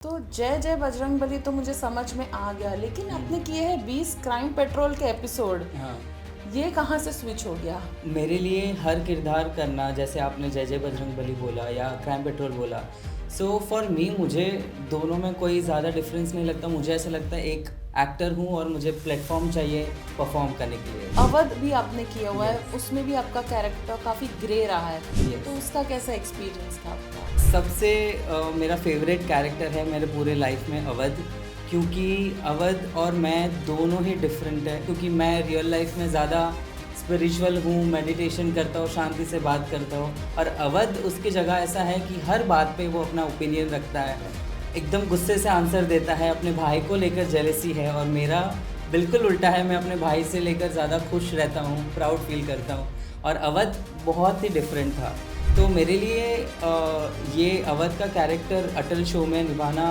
तो जय जय बजरंगबली तो मुझे समझ में आ गया, लेकिन आपने किए हैं 20 क्राइम पेट्रोल के एपिसोड। हाँ। ये कहाँ से स्विच हो गया? मेरे लिए हर किरदार करना, जैसे आपने जय जय बजरंगबली बोला या क्राइम पेट्रोल बोला, सो फॉर मी मुझे दोनों में कोई ज़्यादा डिफरेंस नहीं लगता। मुझे ऐसा लगता है एक एक्टर हूँ और मुझे प्लेटफॉर्म चाहिए परफॉर्म करने के लिए। अवध भी आपने किया हुआ है, Yes. उसमें भी आपका कैरेक्टर काफ़ी ग्रे रहा है। Yes. तो उसका कैसा एक्सपीरियंस था आपका? सबसे मेरा फेवरेट कैरेक्टर है मेरे पूरे लाइफ में अवध, क्योंकि अवध और मैं दोनों ही डिफरेंट है। क्योंकि मैं रियल लाइफ में ज़्यादा स्पिरिचुअल हूँ, मेडिटेशन करता हूँ, शांति से बात करता हूँ, और अवध उसकी जगह ऐसा है कि हर बात पे वो अपना ओपिनियन रखता है, एकदम गुस्से से आंसर देता है। अपने भाई को लेकर जेलसी है और मेरा बिल्कुल उल्टा है। मैं अपने भाई से लेकर ज़्यादा खुश रहता हूँ, प्राउड फील करता हूँ, और अवध बहुत ही डिफरेंट था। तो मेरे लिए ये अवध का कैरेक्टर अटल शो में निभाना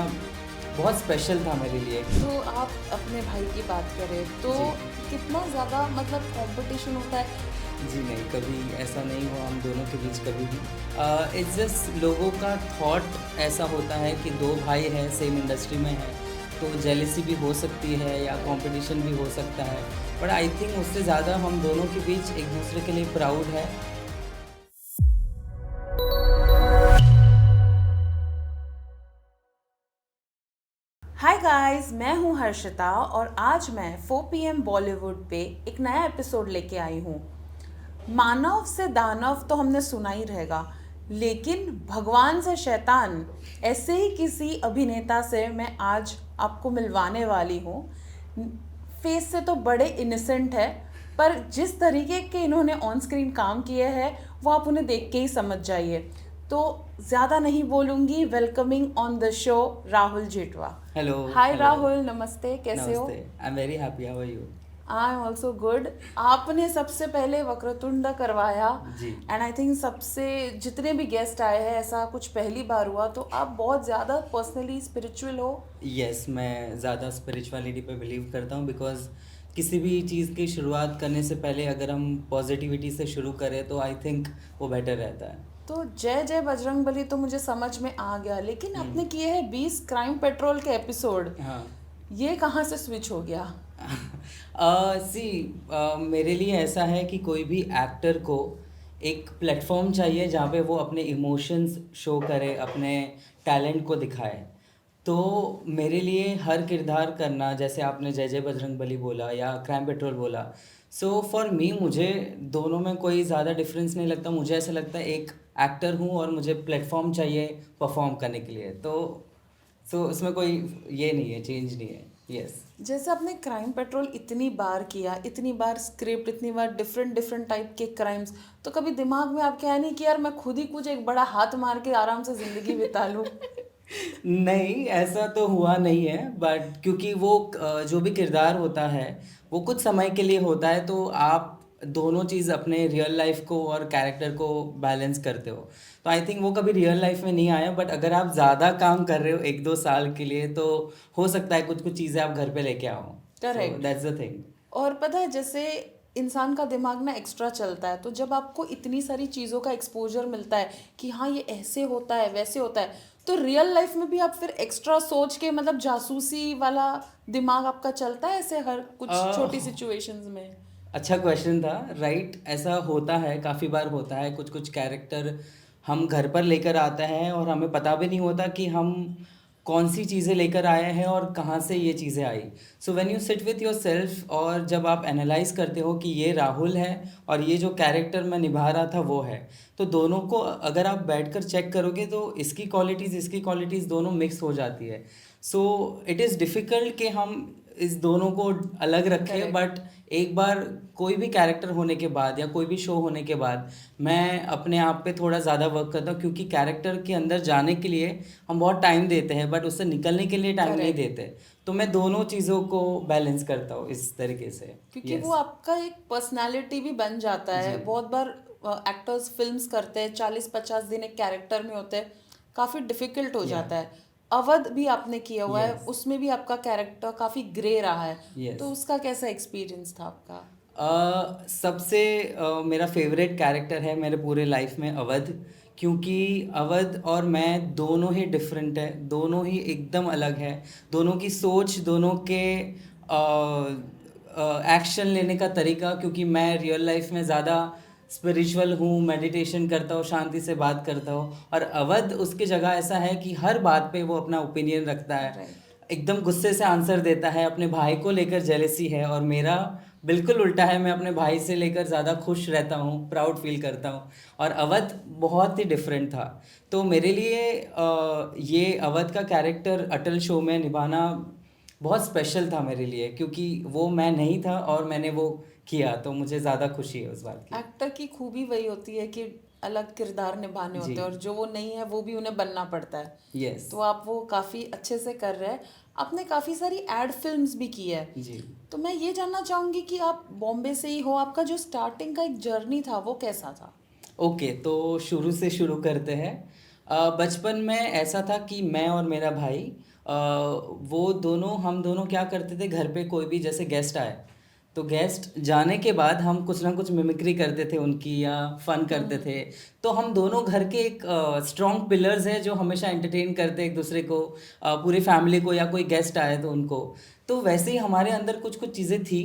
बहुत स्पेशल था मेरे लिए। तो आप अपने भाई की बात करें तो जी। कितना ज़्यादा मतलब कंपटीशन होता है? जी नहीं, कभी ऐसा नहीं हुआ हम दोनों के बीच कभी भी। इट्स जस्ट लोगों का थॉट ऐसा होता है कि दो भाई हैं, सेम इंडस्ट्री में हैं, तो जेलिसी भी हो सकती है या कंपटीशन भी हो सकता है, बट आई थिंक उससे ज़्यादा हम दोनों के बीच एक दूसरे के लिए प्राउड है। हाय गाइस, मैं हूं हर्षिता और आज मैं 4 PM बॉलीवुड पे एक नया एपिसोड लेके आई हूं। मानव से दानव तो हमने सुना ही रहेगा, लेकिन भगवान से शैतान, ऐसे ही किसी अभिनेता से मैं आज आपको मिलवाने वाली हूँ। फेस से तो बड़े इनोसेंट है, पर जिस तरीके के इन्होंने ऑन स्क्रीन काम किए हैं वो आप उन्हें देख के ही समझ जाइए। तो ज़्यादा नहीं बोलूँगी, welcoming on the show Rahul Jethwa. Hello. Hi hello. Rahul, नमस्ते, कैसे हो? नमस्ते, I am very happy, how are you? I am also good. आपने सबसे पहले वक्रतुंड करवाया जी। एंड आई थिंक सबसे जितने भी गेस्ट आए हैं ऐसा कुछ पहली बार हुआ, तो आप बहुत ज़्यादा पर्सनली स्पिरिचुअल हो। यस, मैं ज़्यादा स्पिरिचुअलिटी पे बिलीव करता हूँ, बिकॉज किसी भी चीज़ की शुरुआत करने से पहले अगर हम पॉजिटिविटी से शुरू करें तो आई थिंक वो बेटर रहता है। तो जय जय बजरंगबली तो मुझे समझ में आ गया, लेकिन आपने किए हैं 20 क्राइम पेट्रोल के एपिसोड। हाँ। ये कहाँ से स्विच हो गया? सी, मेरे लिए ऐसा है कि कोई भी एक्टर को एक प्लेटफॉर्म चाहिए जहाँ पे वो अपने इमोशंस शो करे, अपने टैलेंट को दिखाए। तो मेरे लिए हर किरदार करना, जैसे आपने जय जय बजरंगबली बोला या क्राइम पेट्रोल बोला, सो फॉर मी मुझे दोनों में कोई ज़्यादा डिफरेंस नहीं लगता। मुझे ऐसा लगता है एक एक्टर हूँ और मुझे प्लेटफॉर्म चाहिए परफॉर्म करने के लिए। तो उसमें कोई ये नहीं है, चेंज नहीं है। यस। जैसे आपने क्राइम पेट्रोल इतनी बार किया, इतनी बार स्क्रिप्ट, इतनी बार डिफरेंट डिफरेंट टाइप के क्राइम्स, तो कभी दिमाग में आपके आया नहीं कि यार मैं खुद ही कुछ एक बड़ा हाथ मार के आराम से जिंदगी बिता लूं? नहीं, ऐसा तो हुआ नहीं है, बट क्योंकि वो जो भी किरदार होता है वो कुछ समय के लिए होता है, तो आप दोनों चीज़ अपने रियल लाइफ को और कैरेक्टर को बैलेंस करते हो। तो आई थिंक वो कभी रियल लाइफ में नहीं आया, बट अगर आप ज़्यादा काम कर रहे हो 1-2 साल के लिए तो हो सकता है कुछ कुछ चीज़ें आप घर पे लेके आओ। So correct. That's the thing. और पता है, जैसे इंसान का दिमाग ना एक्स्ट्रा चलता है, तो जब आपको इतनी सारी चीज़ों का एक्सपोजर मिलता है कि हाँ ये ऐसे होता है वैसे होता है, तो रियल लाइफ में भी आप फिर एक्स्ट्रा सोच के, मतलब जासूसी वाला दिमाग आपका चलता है ऐसे हर कुछ छोटी सिचुएशंस में? अच्छा क्वेश्चन था। राइट, ऐसा होता है, काफ़ी बार होता है। कुछ कुछ कैरेक्टर हम घर पर लेकर आते हैं और हमें पता भी नहीं होता कि हम कौन सी चीज़ें लेकर आए हैं और कहाँ से ये चीज़ें आई। So when you sit with yourself और जब आप एनालाइज करते हो कि ये राहुल है और ये जो कैरेक्टर मैं निभा रहा था वो है, तो दोनों को अगर आप बैठकर चेक करोगे तो इसकी क्वालिटीज़ दोनों मिक्स हो जाती है। सो इट इज़ डिफ़िकल्ट कि हम इस दोनों को अलग रखें, Correct. बट एक बार कोई भी कैरेक्टर होने के बाद या कोई भी शो होने के बाद मैं अपने आप पे थोड़ा ज़्यादा वर्क करता हूँ, क्योंकि कैरेक्टर के अंदर जाने के लिए हम बहुत टाइम देते हैं बट उससे निकलने के लिए टाइम नहीं करेक्ट। देते। तो मैं दोनों चीज़ों को बैलेंस करता हूँ इस तरीके से। क्योंकि वो यस। आपका एक पर्सनालिटी भी बन जाता जी। है। बहुत बार एक्टर्स फिल्म्स करते हैं, 40-50 दिन एक कैरेक्टर में होते हैं, काफ़ी डिफिकल्ट हो या। जाता है। अवध भी आपने किया हुआ है, यस। उसमें भी आपका कैरेक्टर काफ़ी ग्रे रहा है। तो यस। उसका कैसा एक्सपीरियंस था आपका? सबसे मेरा फेवरेट कैरेक्टर है मेरे पूरे लाइफ में अवध, क्योंकि अवध और मैं दोनों ही डिफरेंट है, दोनों ही एकदम अलग है। दोनों की सोच, दोनों के एक्शन लेने का तरीका, क्योंकि मैं रियल लाइफ में ज़्यादा स्पिरिचुअल हूँ, मेडिटेशन करता हूँ, शांति से बात करता हूँ। और अवध उसकी जगह ऐसा है कि हर बात पे वो अपना ओपिनियन रखता है, राइट। एकदम गुस्से से आंसर देता है। अपने भाई को लेकर जेलेसी है, और मेरा बिल्कुल उल्टा है। मैं अपने भाई से लेकर ज़्यादा खुश रहता हूँ, प्राउड फील करता हूँ। और अवध बहुत ही डिफरेंट था। तो मेरे लिए ये अवध का कैरेक्टर अटल शो में निभाना बहुत स्पेशल था मेरे लिए, क्योंकि वो मैं नहीं था और मैंने वो किया, तो मुझे ज़्यादा खुशी है उस बात की। एक्टर की खूबी वही होती है कि अलग किरदार निभाने होते जी। हैं, और जो वो नहीं है वो भी उन्हें बनना पड़ता है। यस। तो आप वो काफ़ी अच्छे से कर रहे हैं। आपने काफ़ी सारी एड फिल्म्स भी की है। जी। तो मैं ये जानना चाहूँगी कि आप बॉम्बे से ही हो, आपका जो स्टार्टिंग का एक जर्नी था वो कैसा था? ओके, तो शुरू से शुरू करते हैं। बचपन में ऐसा था कि मैं और मेरा भाई, वो दोनों, हम दोनों क्या करते थे, घर पे कोई भी जैसे गेस्ट आए, तो गेस्ट जाने के बाद हम कुछ ना कुछ मिमिक्री करते थे उनकी, या फन करते थे। तो हम दोनों घर के एक स्ट्रॉन्ग पिलर्स हैं जो हमेशा एंटरटेन करते एक दूसरे को, पूरी फैमिली को, या कोई गेस्ट आए तो उनको। तो वैसे ही हमारे अंदर कुछ कुछ चीज़ें थी।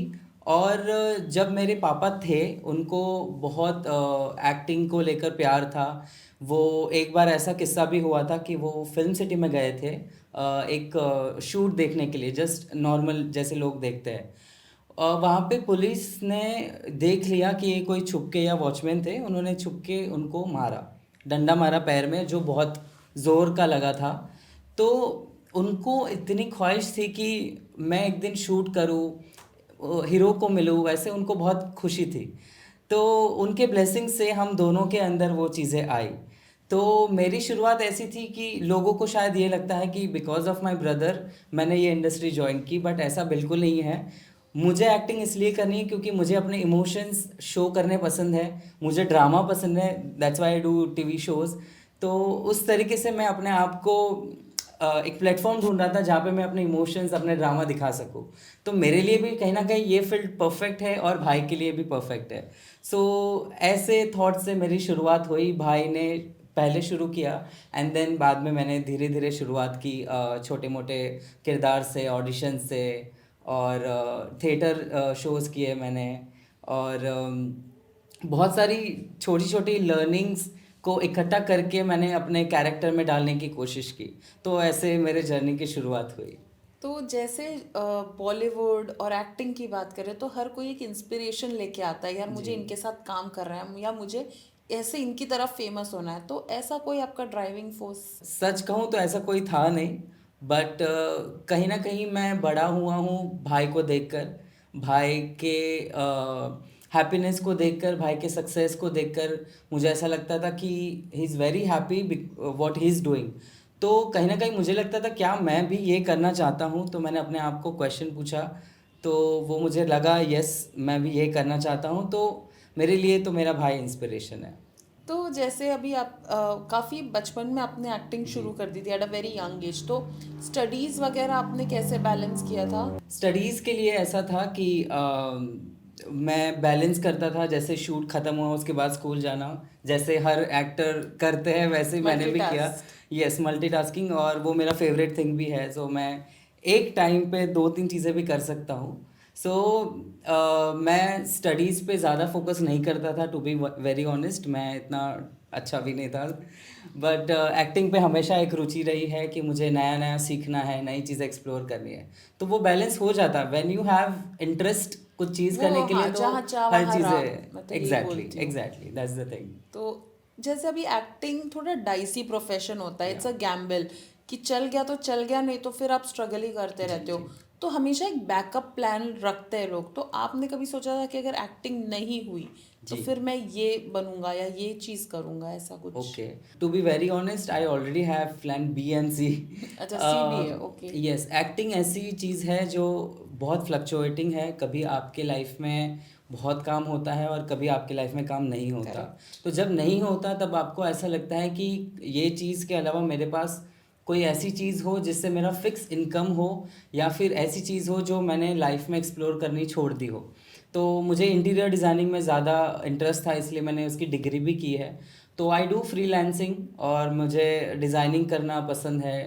और जब मेरे पापा थे, उनको बहुत एक्टिंग को लेकर प्यार था। वो एक बार ऐसा किस्सा भी हुआ था कि वो फिल्म सिटी में गए थे एक शूट देखने के लिए, जस्ट नॉर्मल जैसे लोग देखते हैं। वहाँ पे पुलिस ने देख लिया कि ये कोई छुपके, या वॉचमैन थे, उन्होंने छुपके उनको मारा, डंडा मारा पैर में, जो बहुत ज़ोर का लगा था। तो उनको इतनी ख्वाहिश थी कि मैं एक दिन शूट करूँ, हीरो को मिलूँ, वैसे उनको बहुत खुशी थी। तो उनके ब्लेसिंग से हम दोनों के अंदर वो चीज़ें आई। तो मेरी शुरुआत ऐसी थी कि लोगों को शायद ये लगता है कि बिकॉज ऑफ माय ब्रदर मैंने ये इंडस्ट्री ज्वाइन की, बट ऐसा बिल्कुल नहीं है। मुझे एक्टिंग इसलिए करनी है क्योंकि मुझे अपने इमोशंस शो करने पसंद है, मुझे ड्रामा पसंद है, that's why I do TV shows. तो उस तरीके से मैं अपने आप को एक प्लेटफॉर्म ढूंढ रहा था जहाँ पे मैं अपने इमोशंस, अपने ड्रामा दिखा सकूँ। तो मेरे लिए भी कहीं ना कहीं ये फील्ड परफेक्ट है, और भाई के लिए भी परफेक्ट है। सो ऐसे थॉट से मेरी शुरुआत हुई। भाई ने पहले शुरू किया, एंड देन बाद में मैंने धीरे धीरे शुरुआत की, छोटे मोटे किरदार से, ऑडिशन से, और थिएटर शोज़ किए मैंने। और बहुत सारी छोटी छोटी लर्निंग्स को इकट्ठा करके मैंने अपने कैरेक्टर में डालने की कोशिश की। तो ऐसे मेरे जर्नी की शुरुआत हुई। तो जैसे बॉलीवुड और एक्टिंग की बात करें तो हर कोई एक इंस्पिरेशन लेके आता है, यार मुझे जी। इनके साथ काम कर रहा है, या मुझे ऐसे इनकी तरफ फेमस होना है। तो ऐसा कोई आपका ड्राइविंग फोर्स? सच कहूँ तो ऐसा कोई था नहीं, बट कहीं ना कहीं मैं बड़ा हुआ हूँ भाई को देखकर, भाई के हैप्पीनेस को देखकर, भाई के सक्सेस को देखकर। मुझे ऐसा लगता था कि he is very happy what he is doing. तो कहीं ना कहीं मुझे लगता था क्या मैं भी ये करना चाहता हूँ। तो मैंने अपने आप को क्वेश्चन पूछा, तो वो मुझे लगा यस, मैं भी ये करना चाहता हूँ। तो मेरे लिए तो मेरा भाई इंस्पिरेशन है। तो जैसे अभी आप काफ़ी बचपन में आपने एक्टिंग शुरू कर दी थी at a very young age, तो स्टडीज़ वगैरह आपने कैसे बैलेंस किया था? स्टडीज़ के लिए ऐसा था कि मैं बैलेंस करता था, जैसे शूट ख़त्म हुआ उसके बाद स्कूल जाना, जैसे हर एक्टर करते हैं वैसे ही मैंने भी किया। मल्टीटास्क। यस, मल्टीटास्किंग, और वो मेरा फेवरेट थिंग भी है। सो मैं एक टाइम पे दो तीन चीज़ें भी कर सकता हूँ। सो मैं स्टडीज़ पे ज़्यादा फोकस नहीं करता था, टू बी वेरी ऑनेस्ट। मैं इतना अच्छा भी नहीं था, बट एक्टिंग पे हमेशा एक रुचि रही है कि मुझे नया नया सीखना है, नई चीज़ें एक्सप्लोर करनी है। तो वो बैलेंस हो जाता है व्हेन यू हैव इंटरेस्ट कुछ चीज़ वो करने के हाँ, लिए, तो जहाँ चाह हर वहाँ राह, चीज़ें। मैं तो यही एग्जैक्टली बोलती हूँ। Exactly, that's the thing. तो जैसे अभी एक्टिंग थोड़ा डाइसी प्रोफेशन होता है, इट्स अ Yeah. गैम्बल, कि चल गया तो चल गया, नहीं तो फिर आप स्ट्रगल ही करते जी रहते हो। जी तो हमेशा एक बैकअप प्लान रखते हैं लोग। तो आपने कभी सोचा था कि अगर एक्टिंग नहीं हुई तो जी। फिर मैं ये बनूंगा या ये चीज़ करूंगा, ऐसा कुछ? Okay, to be very honest, I already have plan B and C. अच्छा, सी भी है, ओके। यस, एक्टिंग ऐसी चीज़ है जो बहुत फ्लक्चुएटिंग है। कभी आपके लाइफ में बहुत काम होता है, और कभी आपके लाइफ में काम नहीं होता। Correct. तो जब नहीं होता तब आपको ऐसा लगता है कि ये चीज़ के अलावा मेरे पास कोई ऐसी चीज़ हो जिससे मेरा फिक्स इनकम हो, या फिर ऐसी चीज़ हो जो मैंने लाइफ में एक्सप्लोर करनी छोड़ दी हो। तो मुझे इंटीरियर डिज़ाइनिंग में ज़्यादा इंटरेस्ट था, इसलिए मैंने उसकी डिग्री भी की है। तो आई डू फ्रीलांसिंग और मुझे डिज़ाइनिंग करना पसंद है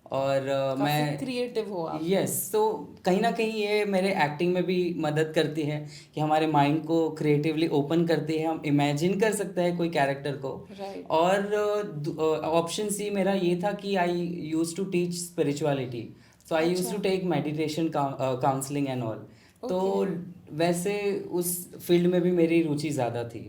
और काफी मैं क्रिएटिव हो आप। यस तो कहीं ना कहीं ये मेरे एक्टिंग में भी मदद करती है कि हमारे माइंड को क्रिएटिवली ओपन करती है, हम इमेजिन कर सकते हैं कोई कैरेक्टर को। राइट। और ऑप्शन सी मेरा ये था कि I use to teach spirituality, so I use अच्छा। To take meditation counselling and all. तो ओके। वैसे उस फील्ड में भी मेरी रुचि ज़्यादा थी,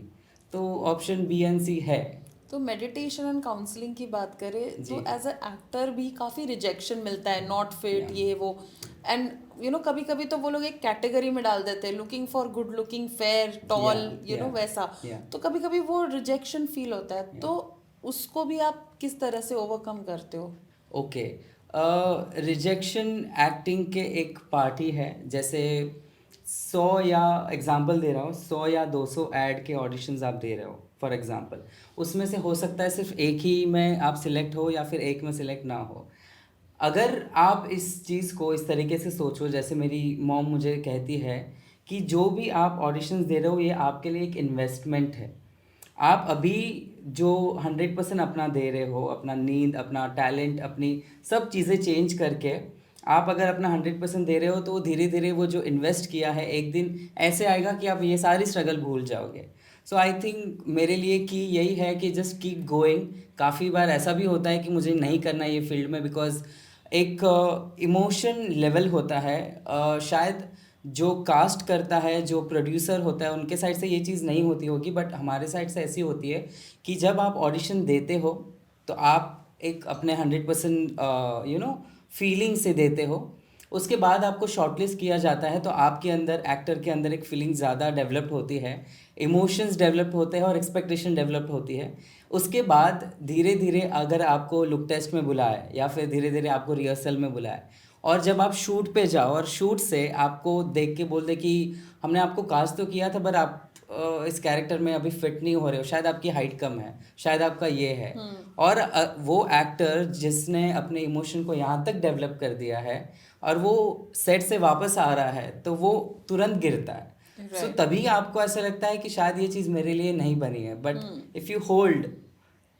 तो ऑप्शन बी एंड सी है। तो मेडिटेशन एंड काउंसलिंग की बात करें जी। तो एज अ एक्टर भी काफ़ी रिजेक्शन मिलता है, नॉट फिट, Yeah. ये वो। एंड कभी कभी तो वो लोग एक कैटेगरी में डाल देते हैं, looking for good looking, fair, tall, Yeah. वैसा। Yeah. तो कभी कभी वो रिजेक्शन फील होता है, Yeah. तो उसको भी आप किस तरह से ओवरकम करते हो? ओके, रिजेक्शन एक्टिंग के एक पार्ट ही है। जैसे 100 या एग्जांपल दे रहा हूँ, 100 या 200 ऐड के ऑडिशंस आप दे रहे हो फॉर एग्जांपल, उसमें से हो सकता है सिर्फ एक ही में आप सिलेक्ट हो या फिर एक में सिलेक्ट ना हो। अगर आप इस चीज़ को इस तरीके से सोचो, जैसे मेरी मॉम मुझे कहती है कि जो भी आप ऑडिशंस दे रहे हो ये आपके लिए एक इन्वेस्टमेंट है। आप अभी जो 100% अपना दे रहे हो, अपना नींद, अपना टैलेंट, अपनी सब चीज़ें चेंज करके आप अगर अपना 100% दे रहे हो, तो धीरे धीरे वो जो इन्वेस्ट किया है एक दिन ऐसे आएगा कि आप ये सारी स्ट्रगल भूल जाओगे। सो आई थिंक मेरे लिए कि यही है कि जस्ट कीप गोइंग। काफ़ी बार ऐसा भी होता है कि मुझे नहीं करना ये फील्ड में, बिकॉज एक इमोशन लेवल होता है, शायद जो कास्ट करता है, जो प्रोड्यूसर होता है, उनके साइड से ये चीज़ नहीं होती होगी, बट हमारे साइड से ऐसी होती है कि जब आप ऑडिशन देते हो तो आप एक अपने 100% फीलिंग से देते हो। उसके बाद आपको शॉर्टलिस्ट किया जाता है, तो आपके अंदर, एक्टर के अंदर एक फीलिंग ज़्यादा डेवलप होती है, इमोशंस डेवलप होते हैं और एक्सपेक्टेशन डेवलप होती है। उसके बाद धीरे धीरे अगर आपको लुक टेस्ट में बुलाए या फिर धीरे धीरे आपको रिहर्सल में बुलाए, और जब आप शूट पे जाओ और शूट से आपको देख के बोल दे कि हमने आपको कास्ट तो किया था पर आप इस कैरेक्टर में अभी फिट नहीं हो रहे हो, शायद आपकी हाइट कम है, शायद आपका ये है। और वो एक्टर जिसने अपने इमोशन को यहाँ तक डेवलप कर दिया है और वो सेट से वापस आ रहा है, तो वो तुरंत गिरता है। सो Right. तभी आपको ऐसा लगता है कि शायद ये चीज़ मेरे लिए नहीं बनी है, बट इफ़ यू होल्ड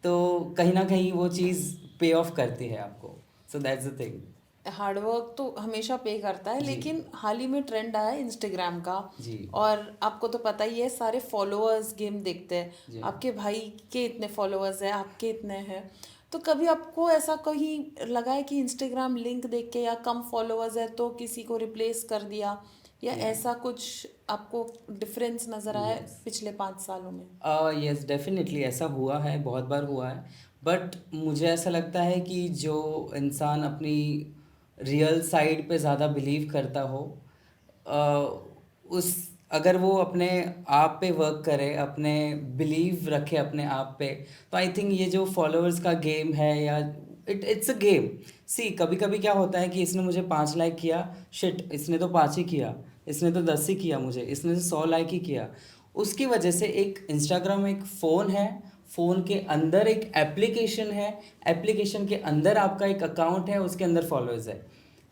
तो कहीं ना कहीं वो चीज़ पे ऑफ करती है आपको। So that's the thing. Hard work तो हमेशा पे करता है, जी। लेकिन हाल ही में ट्रेंड आया इंस्टाग्राम का। जी। और आपको तो पता ही है, सारे फॉलोअर्स गेम देखते जी। हैं, आपके भाई के इतने फॉलोअर्स हैं, आपके इतने हैं। तो कभी आपको ऐसा कहीं लगा है कि इंस्टाग्राम लिंक देख के या कम फॉलोअर्स है तो किसी को रिप्लेस कर दिया, या Yeah. ऐसा कुछ आपको डिफरेंस नज़र आया Yes. पिछले 5 सालों में? यस, डेफिनेटली ऐसा हुआ है, बहुत बार हुआ है। बट मुझे ऐसा लगता है कि जो इंसान अपनी रियल साइड पे ज़्यादा बिलीव करता हो, उस अगर वो अपने आप पे वर्क करे, अपने बिलीव रखे अपने आप पे, तो आई थिंक ये जो फॉलोअर्स का गेम है, या इट्स अ गेम। सी कभी कभी क्या होता है कि इसने मुझे 5 लाइक किया, शिट इसने तो 5 ही किया, इसने तो 10 ही किया, मुझे इसने तो 100 लाइक ही किया। उसकी वजह से एक इंस्टाग्राम एक फ़ोन है, फ़ोन के अंदर एक एप्लीकेशन है, एप्लीकेशन के अंदर आपका एक अकाउंट है, उसके अंदर फॉलोअर्स है।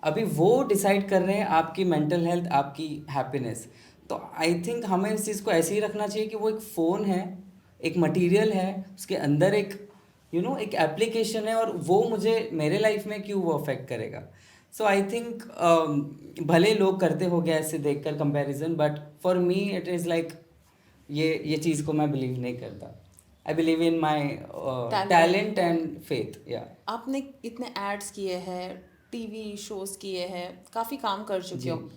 अभी वो डिसाइड कर रहे हैं आपकी मेंटल हेल्थ, आपकी हैप्पीनेस। तो आई थिंक हमें इस चीज़ को ऐसे ही रखना चाहिए कि वो एक फ़ोन है, एक मटेरियल है, उसके अंदर एक एक एप्लीकेशन है, और वो मुझे मेरे लाइफ में क्यों वो अफेक्ट करेगा। सो आई थिंक भले लोग करते हो गया ऐसे देखकर comparison, but for me it is like ये चीज़ को मैं बिलीव नहीं करता। I believe in my talent and faith. या आपने इतने एड्स किए हैं, टीवी शोज किए हैं, काफ़ी काम कर चुके हो,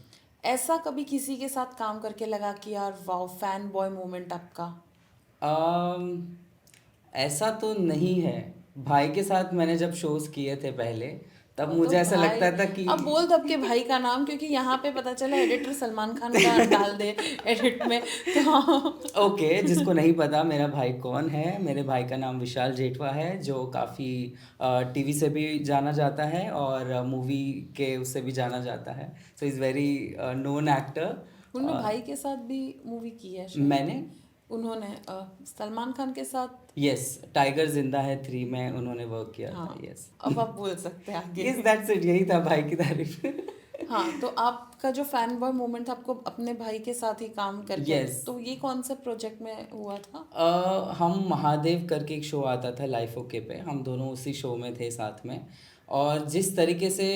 ऐसा कभी किसी के साथ काम करके लगा कि यार वाओ, फैन बॉय मोमेंट आपका? ऐसा तो नहीं है। भाई के साथ मैंने जब शोज़ किए थे पहले, तब तो मुझे ऐसा भाई, लगता था कि अब बोल दो आपके भाई का नाम, क्योंकि यहाँ पे पता चला एडिटर सलमान खान का डाल दे एडिट में, तो हाँ। ओके, जिसको नहीं पता मेरा भाई कौन है, मेरे भाई का नाम विशाल जेठवा है, जो काफ़ी टीवी से भी जाना जाता है और मूवी के उससे भी जाना जाता है। So is very known actor. उन्होंने भाई के साथ भी मूवी की है शायद। मैंने उन्होंने सलमान खान के साथ, यस, टाइगर जिंदा है 3 में उन्होंने वर्क किया था। हाँ। यस, अब आप बोल सकते हैं आगे। यस दैट्स इट, यही था भाई की तारीफ। हाँ, तो आपका जो फैन बॉय मोमेंट था आपको अपने भाई के साथ ही काम करके, यस। तो ये कौन सा प्रोजेक्ट में हुआ था? हम महादेव करके एक शो आता था लाइफ ओके पे, हम दोनों उसी शो में थे साथ में। और जिस तरीके से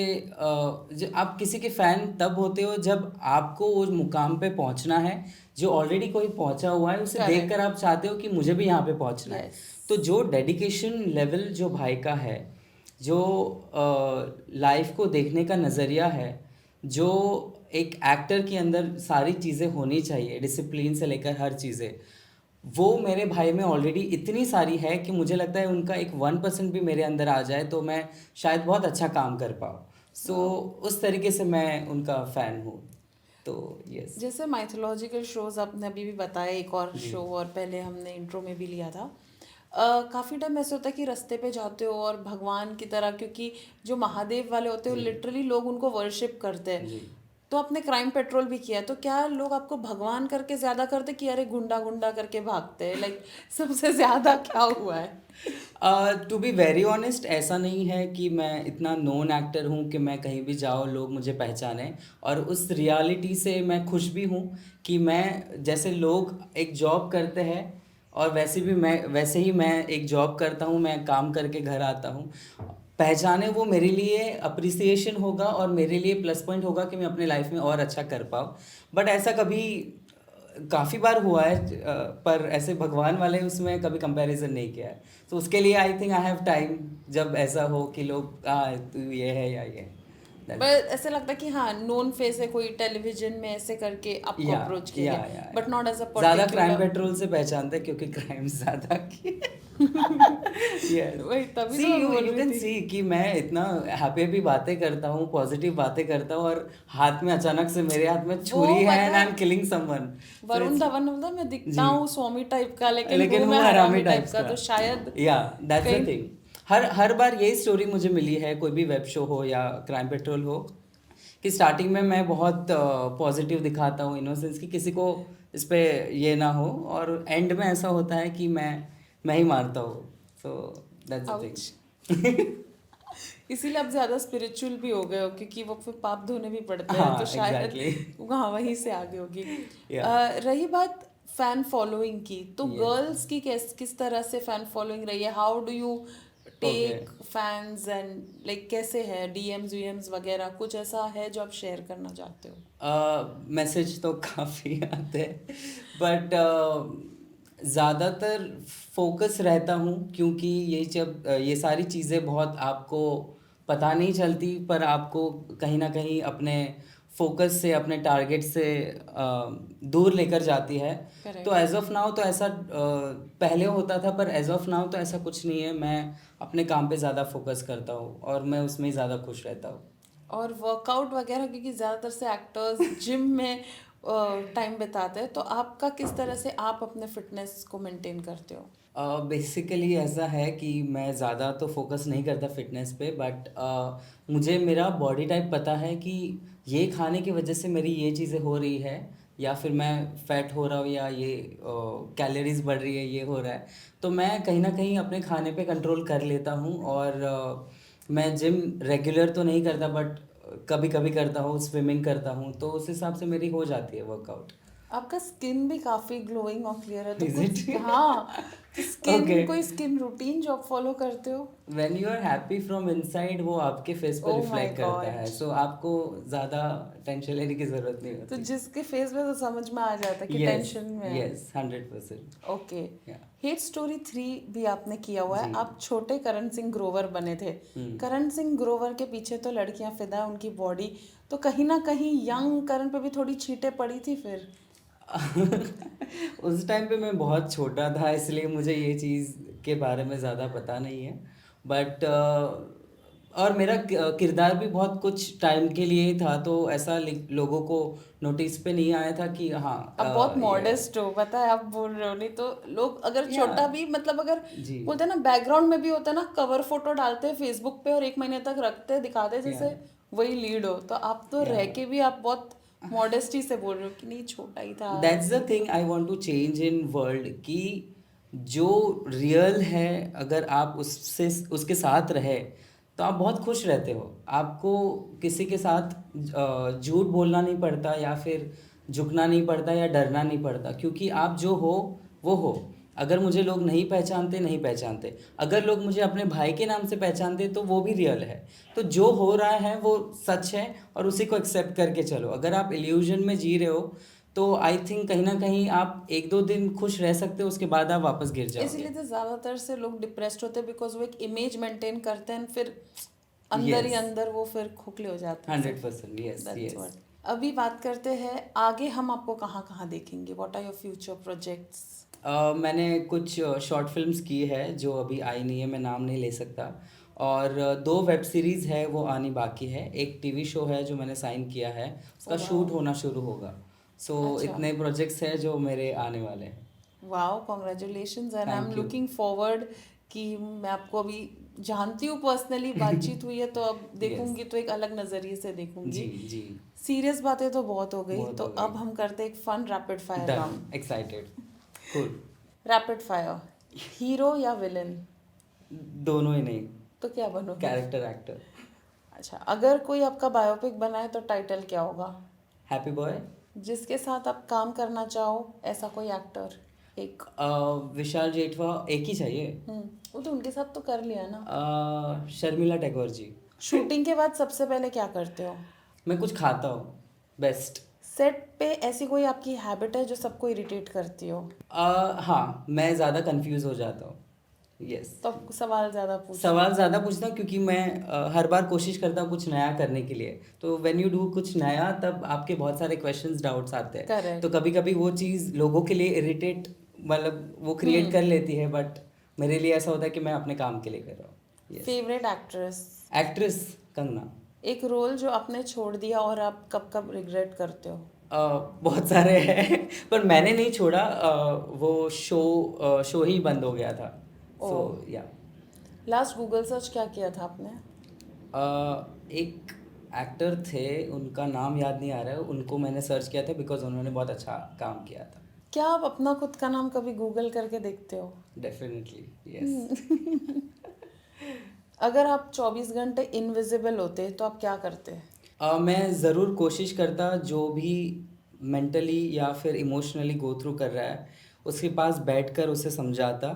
आप किसी के फ़ैन तब होते हो जब आपको उस मुकाम पे पहुंचना है जो ऑलरेडी कोई पहुंचा हुआ है, उसे करेक्ट। देखकर आप चाहते हो कि मुझे भी यहाँ पे पहुंचना है। यस। तो जो डेडिकेशन लेवल जो भाई का है, जो लाइफ को देखने का नज़रिया है, जो एक एक्टर के अंदर सारी चीज़ें होनी चाहिए, डिसिप्लिन से लेकर हर चीज़ें, वो मेरे भाई में ऑलरेडी इतनी सारी है कि मुझे लगता है उनका एक 1% भी मेरे अंदर आ जाए तो मैं शायद बहुत अच्छा काम कर पाऊँ। सो उस तरीके से मैं उनका फ़ैन हूँ। तो यस। जैसे माइथोलॉजिकल शोज आपने अभी भी बताया, एक और जी। शो और पहले हमने इंट्रो में भी लिया था। काफ़ी टाइम ऐसे होता है कि रास्ते पे जाते हो और भगवान की तरह, क्योंकि जो महादेव वाले होते हैं जी। लिटरली लोग उनको वर्शिप करते हैं। जी। तो आपने क्राइम पेट्रोल भी किया है, तो क्या लोग आपको भगवान करके ज़्यादा करते कि अरे गुंडा गुंडा करके भागते हैं? लाइक सबसे ज़्यादा क्या हुआ है? टू बी वेरी ऑनेस्ट, ऐसा नहीं है कि मैं इतना नोन एक्टर हूँ कि मैं कहीं भी जाऊँ लोग मुझे पहचाने। और उस रियलिटी से मैं खुश भी हूँ कि मैं जैसे लोग एक जॉब करते हैं और वैसे ही मैं एक जॉब करता हूँ, मैं काम करके घर आता हूँ। पहचाने वो मेरे लिए अप्रिसिएशन होगा और मेरे लिए प्लस पॉइंट होगा कि मैं अपने लाइफ में और अच्छा कर पाऊँ। बट ऐसा कभी काफ़ी बार हुआ है, पर ऐसे भगवान वाले उसमें कभी कंपैरिजन नहीं किया है। तो उसके लिए I think I have time, जब ऐसा हो कि लोग तू ये है या ये। पर ऐसे लगता है कि हाँ नोन फेस है, कोई टेलीविजन में ऐसे करके आपको या अप्रोच किया या गया, बट नॉट एज अ ज़्यादा क्राइम पर्टिकुलर। पेट्रोल से पहचानते हैं क्योंकि क्राइम ज़्यादा किए। यस। वही तभी सी तो मैं यू बोल यू रही कैन थी। सी कि मैं इतना हैप्पी हैप्पी बातें करता हूँ, पॉजिटिव बातें करता हूँ, और हाथ में अचानक से मेरे हाथ में वो छुरी है पता एंड आई है, am killing someone. Varun Dhawan बोलता है, मैं दिखता जी। हूँ स्वामी टाइप का लेकिन लेकिन हूँ हूँ मैं हरामी हरामी टाइप टाइप्स का, का। तो शायद या दैट्स द कहीं। थिंग। हर बार यही स्टोरी मुझे मिली है, कोई भी वेब शो हो या क्राइम पेट्रोल हो, कि स्टार्टिंग में मैं बहुत पॉजिटिव दिखाता हूँ, इनोसेंस की, किसी को इस पे ये ना हो, और एंड में ऐसा होता है कि मैं ही मारता हूँ। So that's the ouch. Thing. इसीलिए आप ज्यादा स्पिरिचुअल भी हो गए हो, क्योंकि वो फिर पाप धोने भी पड़ते हैं, तो हाँ शायद एग्जैक्टली। वहाँ वहीं से आगे होगी। या रही बात फैन फॉलोइंग की, तो यस। गर्ल्स की किस तरह से फैन फॉलोइंग रही है? How do you okay. Take fans and like कैसे है डीएम्स वीएम्स वगैरह, कुछ ऐसा है जो आप शेयर करना चाहते हो? मैसेज तो काफ़ी आते हैं, बट ज़्यादातर फोकस रहता हूँ, क्योंकि ये सारी चीज़ें बहुत आपको पता नहीं चलती, पर आपको कहीं ना कहीं अपने फोकस से, अपने टारगेट से दूर लेकर जाती है। तो करेक्ट। एज ऑफ नाउ तो ऐसा पहले होता था, पर एज ऑफ नाउ तो ऐसा कुछ नहीं है। मैं अपने काम पे ज़्यादा फोकस करता हूँ और मैं उसमें ही ज़्यादा खुश रहता हूँ। और वर्कआउट वगैरह, क्योंकि ज़्यादातर से एक्टर्स जिम में टाइम बिताते हैं, तो आपका किस तरह से आप अपने फिटनेस को मेंटेन करते हो? बेसिकली ऐसा है कि मैं ज़्यादा तो फोकस नहीं करता फिटनेस पे, बट मुझे मेरा बॉडी टाइप पता है कि ये खाने की वजह से मेरी ये चीज़ें हो रही है, या फिर मैं फैट हो रहा हूँ, या ये कैलोरीज बढ़ रही है, ये हो रहा है। तो मैं कहीं ना कहीं अपने खाने पे कंट्रोल कर लेता हूँ। और मैं जिम रेगुलर तो नहीं करता, बट कभी कभी करता हूँ, स्विमिंग करता हूँ, तो उस हिसाब से मेरी हो जाती है वर्कआउट। आपका स्किन भी काफी ग्लोइंग और क्लियर है, तो इज कुछ इट? हाँ, तो ओके। कोई स्किन रूटीन जो आप फॉलो करते हो? When you are happy from inside, वो आपके फेस पे ओह माय रिफ्लेक्ट करता है। गॉड। सो आपको ज़्यादा टेंशन लेने की ज़रूरत नहीं तो होती। जिसके फेस में तो समझ में आ जाता है कि यस। टेंशन में है। यस 100%। ओके। या हेट स्टोरी 3 भी आपने किया हुआ है, जी। आप छोटे करण सिंह ग्रोवर बने थे। करण सिंह ग्रोवर के पीछे तो लड़कियां फिदा है, उनकी बॉडी, तो कहीं ना कहीं यंग करण पे भी थोड़ी छींटे पड़ी थी फिर? उस टाइम पे मैं बहुत छोटा था, इसलिए मुझे ये चीज़ के बारे में ज़्यादा पता नहीं है। बट और मेरा किरदार भी बहुत कुछ टाइम के लिए ही था, तो ऐसा लोगों को नोटिस पे नहीं आया था कि हाँ अब बहुत ये। मॉडेस्ट हो, पता है आप बोल रहे हो, नहीं तो लोग अगर या छोटा भी, मतलब अगर जी। बोलते हैं ना बैकग्राउंड में भी होता है ना, कवर फोटो डालते हैं फेसबुक पे और 1 महीने तक रखते हैं, दिखाते हैं या जैसे वही लीड हो, तो आप तो या रह के भी आप बहुत मॉडेस्टी से बोल रहे हो कि नहीं छोटा ही था। That's the thing I want to change in world, कि जो रियल है अगर आप उससे उसके साथ रहे, तो आप बहुत खुश रहते हो। आपको किसी के साथ झूठ बोलना नहीं पड़ता, या फिर झुकना नहीं पड़ता, या डरना नहीं पड़ता, क्योंकि आप जो हो वो हो। अगर मुझे लोग नहीं पहचानते, नहीं पहचानते, अगर लोग मुझे अपने भाई के नाम से पहचानते तो वो भी रियल है। तो जो हो रहा है वो सच है, और उसी को एक्सेप्ट करके चलो। अगर आप इल्यूजन में जी रहे हो तो आई थिंक कहीं ना कहीं आप एक दो दिन खुश रह सकते हो, उसके बाद आप वापस गिर जाओगे। इसीलिए तो ज्यादातर से लोग डिप्रेस्ड होते हैं, बिकॉज वो एक इमेज मेंटेन करते हैं, फिर अंदर ही यस, अंदर वो फिर खोखले हो जाते हैं सब। 100%, यस दैट्स यस। व्हाट। अभी बात करते हैं आगे हम आपको कहाँ कहाँ देखेंगे, what are your future projects? मैंने कुछ शॉर्ट फिल्म्स की है जो अभी आई नहीं है, मैं नाम नहीं ले सकता। और दो वेब सीरीज़ है वो आनी बाकी है। एक टीवी शो है जो मैंने साइन किया है, उसका शूट होना शुरू होगा। सो अच्छा। इतने प्रोजेक्ट्स हैं जो मेरे आने वाले हैं। Wow, congratulations, and I am thank you. Looking forward कि मैं आपको अभी जानती हूँ पर्सनली, बातचीत हुई है तो अब यस। देखूंगी तो एक अलग नज़रिए से जी देखूंगी। जी। सीरियस बातें तो बहुत हो गई, बहुत तो हो गई। अब हम करते हैं एक fun rapid fire done, round. Excited, cool. Rapid fire, hero या विलन? दोनों ही नहीं, तो क्या बनोगे? Character actor. अच्छा, अगर कोई आपका बायोपिक बनाए तो टाइटल क्या होगा? Happy boy. जिसके साथ आप काम करना चाहो, ऐसा कोई एक्टर एक। विशाल जेठवा, एक ही चाहिए। वो तो उनके साथ तो कर लिया ना। शर्मिला टैगोर जी। शूटिंग के बाद सबसे पहले क्या करते हो? मैं कुछ खाता हूँ, बेस्ट। सेट पे ऐसी कोई आपकी हैबिट है जो सबको इरिटेट करती हो? हाँ, मैं ज़्यादा कंफ्यूज हो जाता हूँ। यस। तो सवाल ज़्यादा पूछो। सवाल ज़्यादा पूछता हूँ क्योंकि मैं हर बार कोशिश करता हूँ कुछ नया करने के लिए। तो व्हेन यू डू कुछ नया, तब आपके बहुत सारे क्वेश्चंस, डाउट्स आते हैं। Correct. तो कभी कभी वो चीज़ लोगों के लिए इरिटेट, मतलब वो क्रिएट कर लेती है, बट मेरे लिए ऐसा होता है कि मैं अपने काम के लिए कर रहा हूँ। Yes. Favourite actress? Actress Kangana. एक रोल जो आपने छोड़ दिया और आप कब कब रिग्रेट करते हो? बहुत सारे हैं पर मैंने नहीं छोड़ा। वो शो ही बंद हो गया था। सो या। लास्ट गूगल सर्च क्या किया था आपने? एक एक्टर थे, उनका नाम याद नहीं आ रहा है, उनको मैंने सर्च किया था बिकॉज उन्होंने बहुत अच्छा काम किया था। क्या आप अपना खुद का नाम कभी गूगल करके देखते हो? Definitely, yes. अगर आप 24 घंटे इनविजिबल होते तो आप क्या करते? मैं ज़रूर कोशिश करता, जो भी मेंटली या फिर इमोशनली गो थ्रू कर रहा है उसके पास बैठकर उसे समझाता,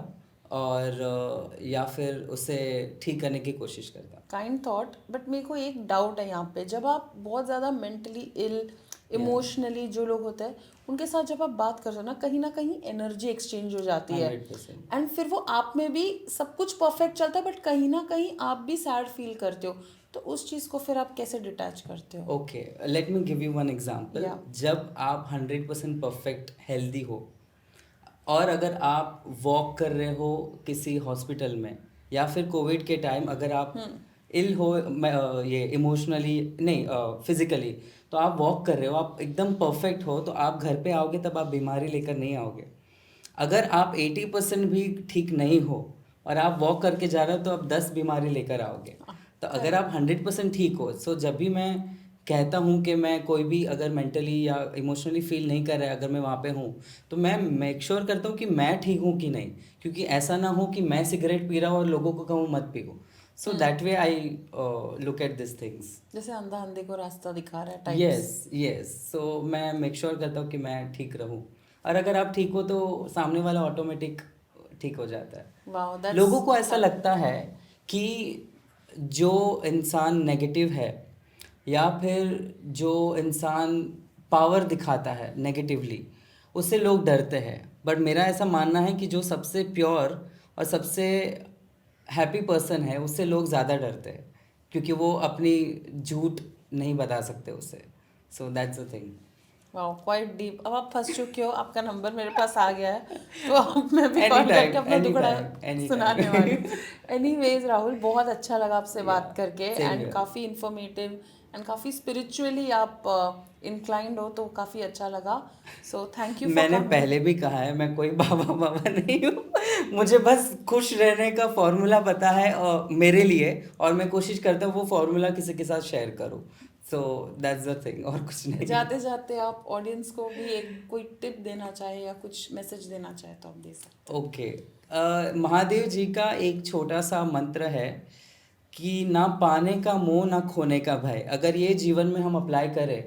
और या फिर उसे ठीक करने की कोशिश करता। काइंड थॉट, बट मेरे को एक डाउट है यहाँ पे। जब आप बहुत ज़्यादा मेंटली इल, इमोशनली जो लोग होते हैं उनके साथ जब आप बात करते हो ना कहीं एनर्जी एक्सचेंज हो जाती है, 100%। एंड फिर वो आप में भी सब कुछ परफेक्ट चलता है, बट कहीं ना कहीं आप भी सैड फील करते हो, तो उस चीज़ को फिर आप कैसे डिटैच करते हो? Okay, let me give you one example. Yeah. जब आप 100% परफेक्ट हेल्दी हो, और अगर आप वॉक कर रहे हो किसी हॉस्पिटल में, या फिर कोविड के टाइम अगर आप इल हो, ये इमोशनली नहीं, फिजिकली, तो आप वॉक कर रहे हो, आप एकदम परफेक्ट हो, तो आप घर पे आओगे तब आप बीमारी लेकर नहीं आओगे। अगर आप 80% भी ठीक नहीं हो और आप वॉक करके जा रहे हो, तो आप 10 बीमारी लेकर आओगे। तो अगर आप 100% ठीक हो, सो जब भी मैं कहता हूँ कि मैं कोई भी अगर मेंटली या इमोशनली फील नहीं कर रहा है, अगर मैं वहाँ पे हूँ, तो मैं मेक श्योर करता हूँ कि मैं ठीक हूँ कि नहीं, क्योंकि ऐसा ना हो कि मैं सिगरेट पी रहा हूँ और लोगों को कहूँ मत पियो। So that way I look at this things. जैसे अंधा अंधे को रास्ता दिखा रहा है टाइप्स। Yes yes. सो मैं मेक श्योर करता हूँ कि मैं ठीक रहूँ, और अगर आप ठीक हो तो सामने वाला ऑटोमेटिक ठीक हो जाता है। वाओ, दैट्स लोगों को ऐसा लगता है कि जो इंसान नेगेटिव है, या फिर जो इंसान पावर दिखाता है नेगेटिवली, उससे लोग डरते हैं। बट मेरा ऐसा मानना है कि जो सबसे प्योर और सबसे हैप्पी पर्सन है, उससे लोग ज़्यादा डरते हैं, क्योंकि वो अपनी झूठ नहीं बता सकते उससे। So that's the thing. Wow, quite deep. अब आप फंस चुके हो, आपका नंबर मेरे पास आ गया है, तो अब मैं भी कॉल Anytime, करके अपना दुखड़ा anytime. सुनाने वाली हूँ। एनीवेज राहुल, बहुत अच्छा लगा आपसे बात करके, same एंड here. काफ़ी इन्फॉर्मेटिव एंड काफ़ी स्पिरिचुअली आप इंक्लाइंड हो, तो काफ़ी अच्छा लगा। सो थैंक यू फॉर मैंने कमिंग। पहले भी कहा है, मैं कोई बाबा बाबा नहीं हूँ। मुझे बस खुश रहने का फॉर्मूला पता है और मेरे लिए, और मैं कोशिश करता हूँ वो फॉर्मूला किसी के साथ शेयर करूँ। सो दैट्स द थिंग, और कुछ नहीं। जाते जाते आप ऑडियंस को भी एक कोई टिप देना चाहे या कुछ मैसेज देना चाहे तो आप दे सकते ओके, महादेव जी का एक छोटा सा मंत्र है कि ना पाने का मोह ना खोने का भय, अगर ये जीवन में हम अप्लाई करें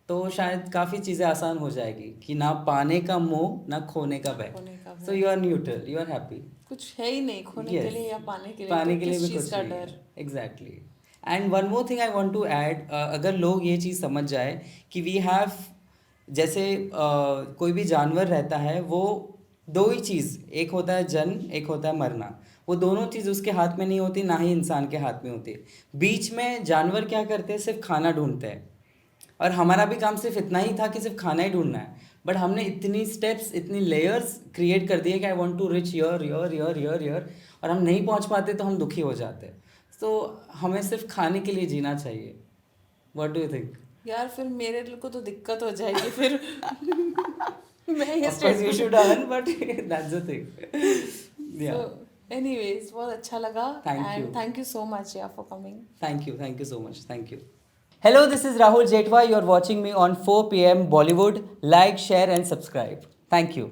तो शायद काफ़ी चीज़ें आसान हो जाएगी कि ना पाने का मोह ना खोने का भय। खोने का सो भय। You are neutral, you are happy. कुछ है ही नहीं खोने के यस, लिए या पाने के लिए, पाने तो के लिए किस भी चीज़ कुछ का नहीं डर। है। Exactly. And one more thing I want to add, अगर लोग ये चीज़ समझ जाए कि वी हैव, जैसे कोई भी जानवर रहता है, वो दो ही चीज़, एक होता है जन्म, एक होता है मरना। वो दोनों चीज़ उसके हाथ में नहीं होती, ना ही इंसान के हाथ में होती है। बीच में जानवर क्या करते हैं, सिर्फ खाना ढूंढते हैं, और हमारा भी काम सिर्फ इतना ही था कि सिर्फ खाना ही ढूंढना है। बट हमने इतनी स्टेप्स, इतनी लेयर्स क्रिएट कर दिए कि I want to reach your your your your your, और हम नहीं पहुंच पाते तो हम दुखी हो जाते हैं। तो हमें सिर्फ खाने के लिए जीना चाहिए। What do you think? यार फिर मेरे को तो दिक्कत हो जाएगी फिर। मैं ये Of course you should earn, but that's the thing. Yeah. So anyways बहुत अच्छा लगा Thank you. And thank you so much या for coming. Thank you so much. Thank you. Hello, this is Rahul Jetwa. You're watching me on 4 p.m. Bollywood. Like, share, and subscribe. Thank you.